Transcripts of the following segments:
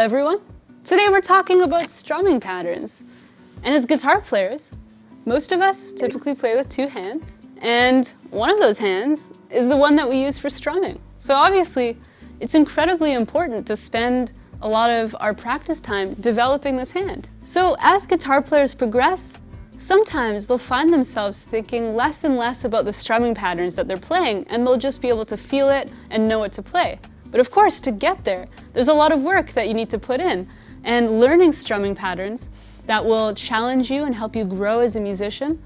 everyone! Today we're talking about strumming patterns. And as guitar players, most of us typically play with two hands, and one of those hands is the one that we use for strumming. So obviously, it's incredibly important to spend a lot of our practice time developing this hand. So as guitar players progress, sometimes they'll find themselves thinking less and less about the strumming patterns that they're playing, and they'll just be able to feel it and know what to play. But of course, to get there, there's a lot of work that you need to put in, and learning strumming patterns that will challenge you and help you grow as a musician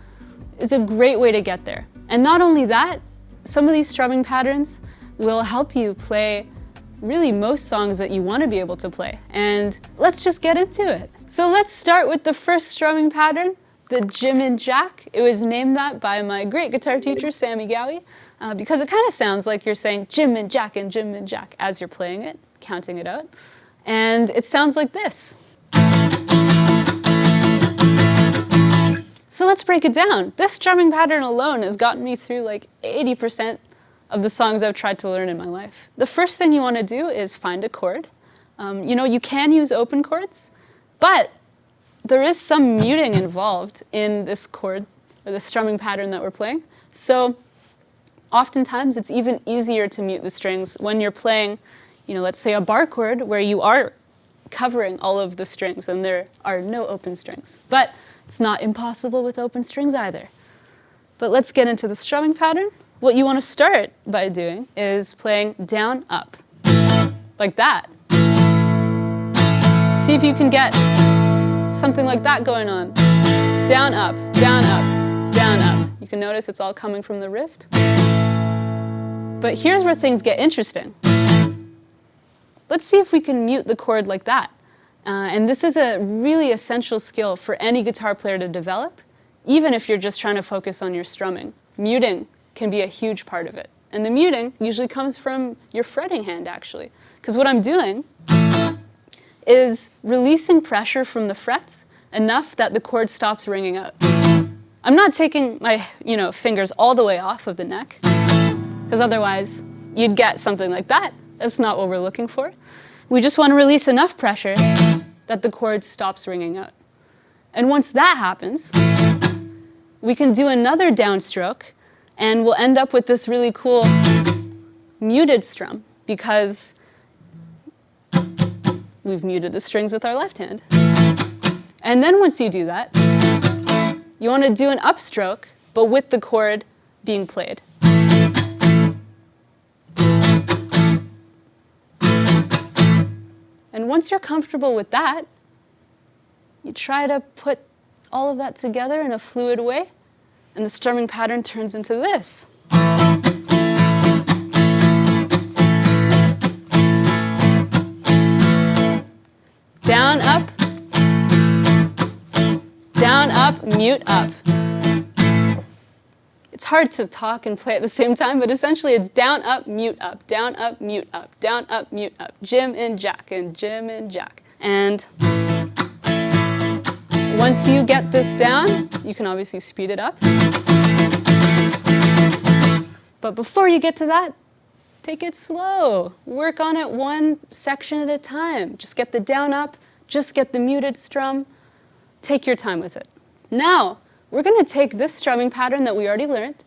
is a great way to get there. And not only that, some of these strumming patterns will help you play really most songs that you want to be able to play. And let's just get into it. So let's start with the first strumming pattern, the Jim and Jack. It was named that by my great guitar teacher, Sammy Gowie, because it kind of sounds like you're saying Jim and Jack and Jim and Jack as you're playing it, counting it out. And it sounds like this. So let's break it down. This strumming pattern alone has gotten me through like 80% of the songs I've tried to learn in my life. The first thing you want to do is find a chord. You can use open chords, but there is some muting involved in this chord, or the strumming pattern that we're playing. So oftentimes it's even easier to mute the strings when you're playing, let's say a bar chord where you are covering all of the strings and there are no open strings. But it's not impossible with open strings either. But let's get into the strumming pattern. What you want to start by doing is playing down, up, like that. See if you can get something like that going on. Down, up, down, up, down, up. You can notice it's all coming from the wrist. But here's where things get interesting. Let's see if we can mute the chord like that. And this is a really essential skill for any guitar player to develop, even if you're just trying to focus on your strumming. Muting can be a huge part of it. And the muting usually comes from your fretting hand, actually. Because what I'm doing is releasing pressure from the frets enough that the chord stops ringing out. I'm not taking my fingers all the way off of the neck, because otherwise you'd get something like that. That's not what we're looking for. We just want to release enough pressure that the chord stops ringing out. And once that happens, we can do another downstroke, and we'll end up with this really cool muted strum, because we've muted the strings with our left hand. And then once you do that, you want to do an upstroke, but with the chord being played. And once you're comfortable with that, you try to put all of that together in a fluid way, and the strumming pattern turns into this. Down, up, mute, up. It's hard to talk and play at the same time, but essentially it's down, up, mute, up, down, up, mute, up, down, up, mute, up, Jim and Jack, and Jim and Jack. And once you get this down, you can obviously speed it up. But before you get to that, take it slow. Work on it one section at a time. Just get the down, up, just get the muted strum. Take your time with it. Now, we're going to take this strumming pattern that we already learned,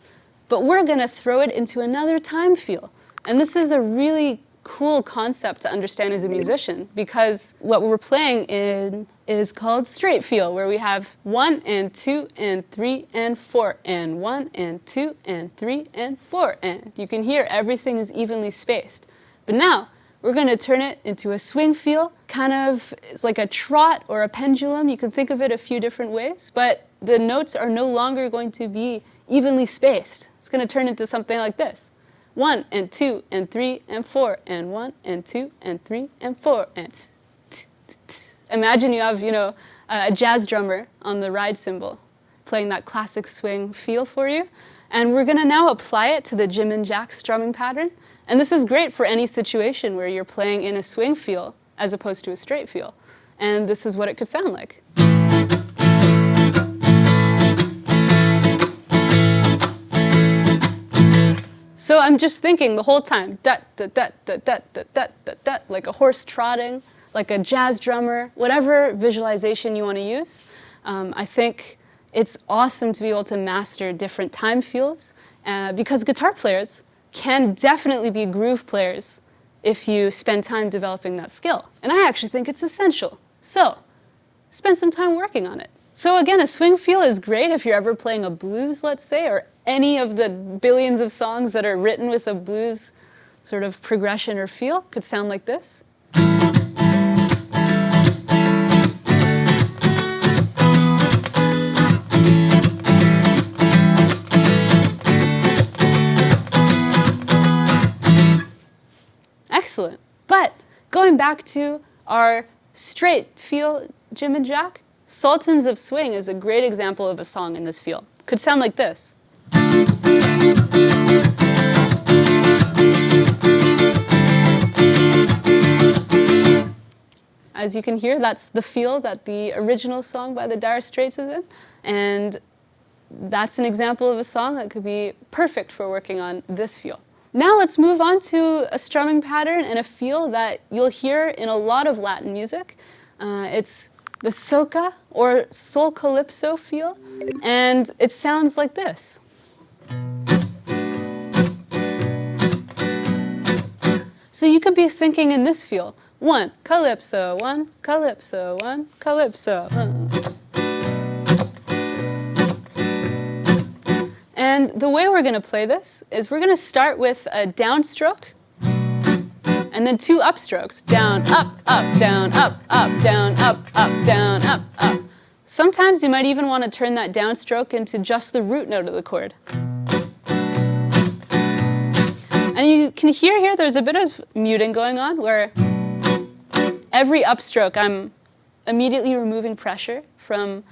but we're going to throw it into another time feel. And this is a really cool concept to understand as a musician, because what we're playing in is called straight feel, where we have 1 and 2 and 3 and 4 and 1 and 2 and 3 and 4 and you can hear everything is evenly spaced. But now we're going to turn it into a swing feel, kind of it's like a trot or a pendulum. You can think of it a few different ways, but the notes are no longer going to be evenly spaced. It's going to turn into something like this. 1 and 2 and 3 and 4 and 1 and 2 and 3 and 4 and imagine you have, a jazz drummer on the ride cymbal playing that classic swing feel for you. And we're going to now apply it to the Jim and Jack strumming pattern. And this is great for any situation where you're playing in a swing feel as opposed to a straight feel. And this is what it could sound like. So I'm just thinking the whole time, da da da da da da da da da, like a horse trotting. like a jazz drummer, whatever visualization you want to use. I think it's awesome to be able to master different time feels because guitar players can definitely be groove players if you spend time developing that skill. And I actually think it's essential. So, spend some time working on it. So again, a swing feel is great if you're ever playing a blues, let's say, or any of the billions of songs that are written with a blues sort of progression or feel. Could sound like this. Excellent. But going back to our straight feel, Jim and Jack, Sultans of Swing is a great example of a song in this feel. Could sound like this. As you can hear, that's the feel that the original song by the Dire Straits is in. And that's an example of a song that could be perfect for working on this feel. Now let's move on to a strumming pattern and a feel that you'll hear in a lot of Latin music. It's the Soca or Soul Calypso feel, and it sounds like this. So you could be thinking in this feel, one calypso, one calypso, one calypso. And the way we're going to play this is we're going to start with a downstroke and then two upstrokes. Down, up, down, up, down, up, down, up. Sometimes you might even want to turn that downstroke into just the root note of the chord. And you can hear here there's a bit of muting going on where every upstroke I'm immediately removing pressure from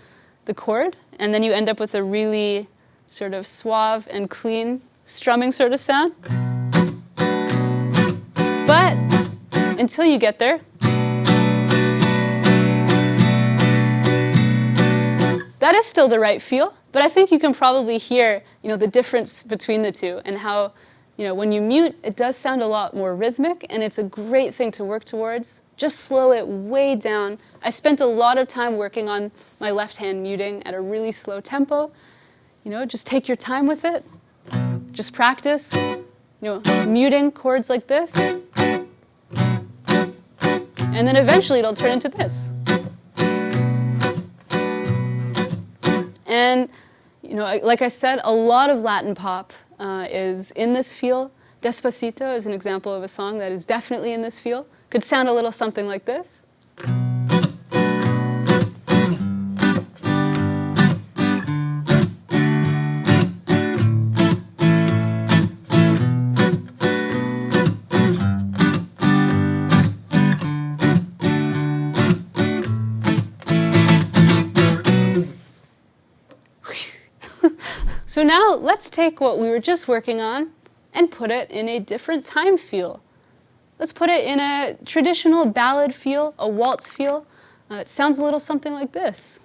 the chord, and then you end up with a really sort of suave and clean strumming sort of sound. But until you get there, that is still the right feel, but I think you can probably hear, the difference between the two and how, when you mute, it does sound a lot more rhythmic, and it's a great thing to work towards. Just slow it way down. I spent a lot of time working on my left hand muting at a really slow tempo. Just take your time with it. Just practice, muting chords like this. And then eventually it'll turn into this. And, like I said, a lot of Latin pop is in this feel. Despacito is an example of a song that is definitely in this feel. Could sound a little something like this. So now let's take what we were just working on and put it in a different time feel. Let's put it in a traditional ballad feel, a waltz feel. It sounds a little something like this.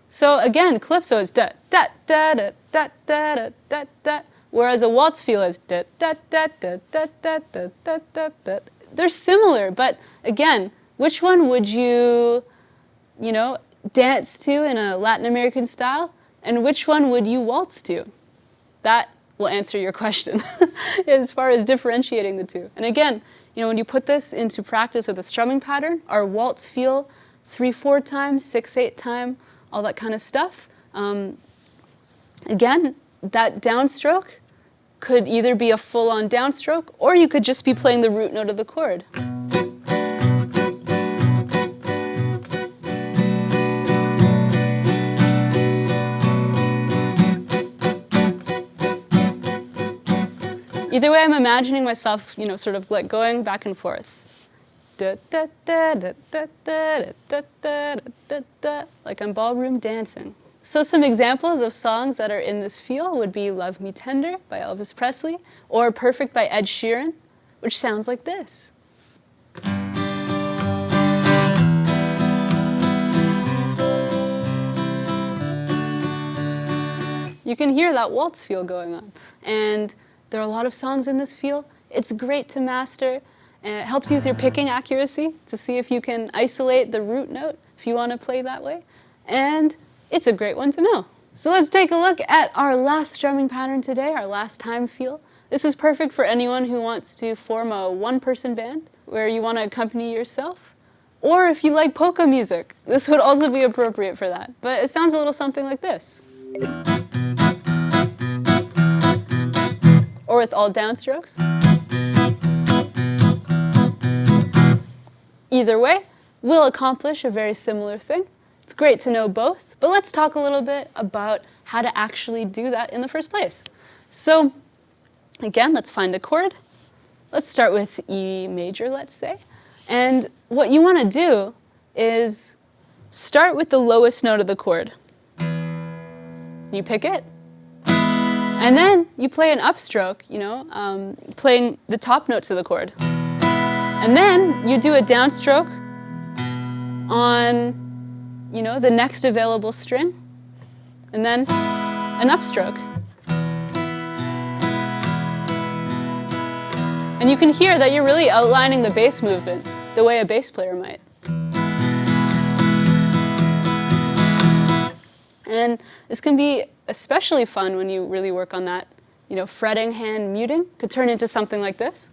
So again, calypso is da da da da da da da da, whereas a waltz feel is da da da da da da da da da da. They're similar, but again, which one would you, dance to in a Latin American style, and which one would you waltz to? That will answer your question as far as differentiating the two. And again, when you put this into practice with a strumming pattern, our waltz feel 3/4 time, 6/8 time, all that kind of stuff. Again, that downstroke could either be a full-on downstroke, or you could just be playing the root note of the chord. Either way, I'm imagining myself, sort of like going back and forth. Da, da, da, da, da, da, da, da, da, da, like I'm ballroom dancing. So some examples of songs that are in this feel would be Love Me Tender by Elvis Presley, or Perfect by Ed Sheeran, which sounds like this. You can hear that waltz feel going on. And there are a lot of songs in this feel. It's great to master, and it helps you with your picking accuracy to see if you can isolate the root note if you want to play that way. And it's a great one to know. So let's take a look at our last strumming pattern today, our last time feel. This is perfect for anyone who wants to form a one-person band where you want to accompany yourself. Or if you like polka music, this would also be appropriate for that. But it sounds a little something like this. Or with all downstrokes. Either way, we'll accomplish a very similar thing. It's great to know both, but let's talk a little bit about how to actually do that in the first place. So, again, let's find a chord. Let's start with E major, let's say. And what you want to do is start with the lowest note of the chord. You pick it, and then you play an upstroke, playing the top notes of the chord. And then you do a downstroke on, the next available string, and then an upstroke. And you can hear that you're really outlining the bass movement the way a bass player might. And this can be especially fun when you really work on that, fretting hand muting. Could turn into something like this.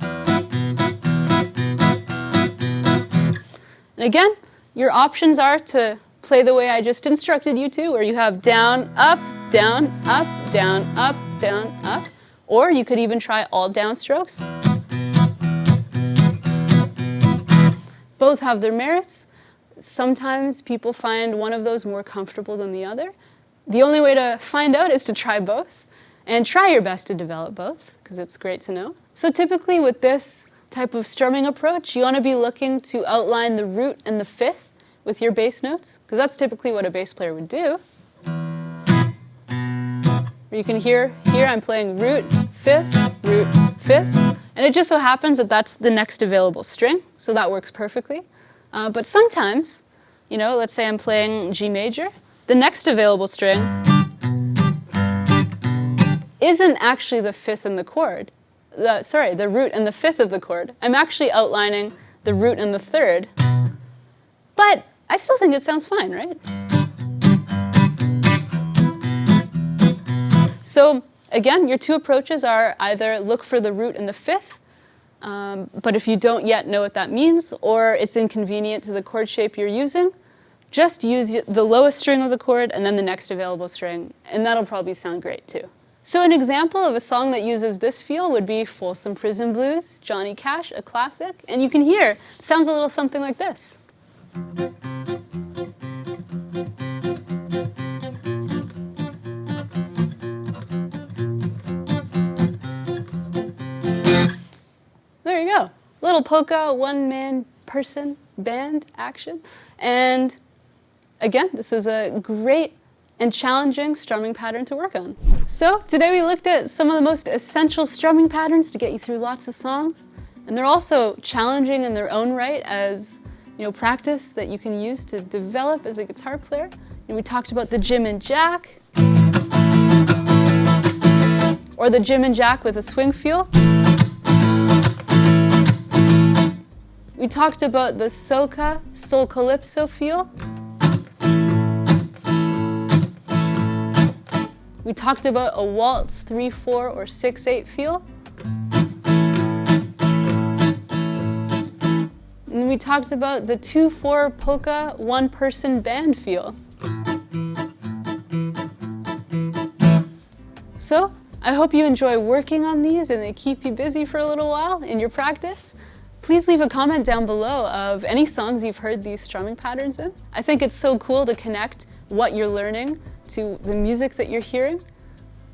And again, your options are to play the way I just instructed you to, where you have down, up, down, up, down, up, down, up. Or you could even try all downstrokes. Both have their merits. Sometimes people find one of those more comfortable than the other. The only way to find out is to try both, and try your best to develop both, because it's great to know. So typically with this type of strumming approach, you want to be looking to outline the root and the fifth with your bass notes, because that's typically what a bass player would do. You can hear here I'm playing root, fifth, and it just so happens that that's the next available string, so that works perfectly. But sometimes, let's say I'm playing G major, the next available string isn't actually the fifth in the chord. The root and the fifth of the chord. I'm actually outlining the root and the third, but I still think it sounds fine, right? So again, your two approaches are either look for the root and the fifth, but if you don't yet know what that means, or it's inconvenient to the chord shape you're using, just use the lowest string of the chord and then the next available string, and that'll probably sound great too. So an example of a song that uses this feel would be Folsom Prison Blues, Johnny Cash, a classic, and you can hear it sounds a little something like this. There you go. Little polka, one-man person band action. And again, this is a great and challenging strumming pattern to work on. So today we looked at some of the most essential strumming patterns to get you through lots of songs. And they're also challenging in their own right as practice that you can use to develop as a guitar player. We talked about the Jim and Jack, or the Jim and Jack with a swing feel. We talked about the Soca, soul Calypso feel. We talked about a Waltz 3/4 or 6/8 feel. And we talked about the 2/4 polka one-person band feel. So I hope you enjoy working on these and they keep you busy for a little while in your practice. Please leave a comment down below of any songs you've heard these strumming patterns in. I think it's so cool to connect what you're learning to the music that you're hearing.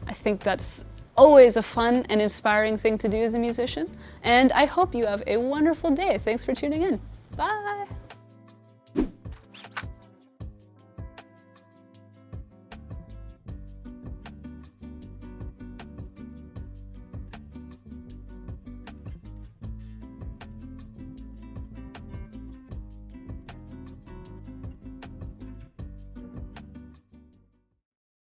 I think that's always a fun and inspiring thing to do as a musician. And I hope you have a wonderful day. Thanks for tuning in. Bye.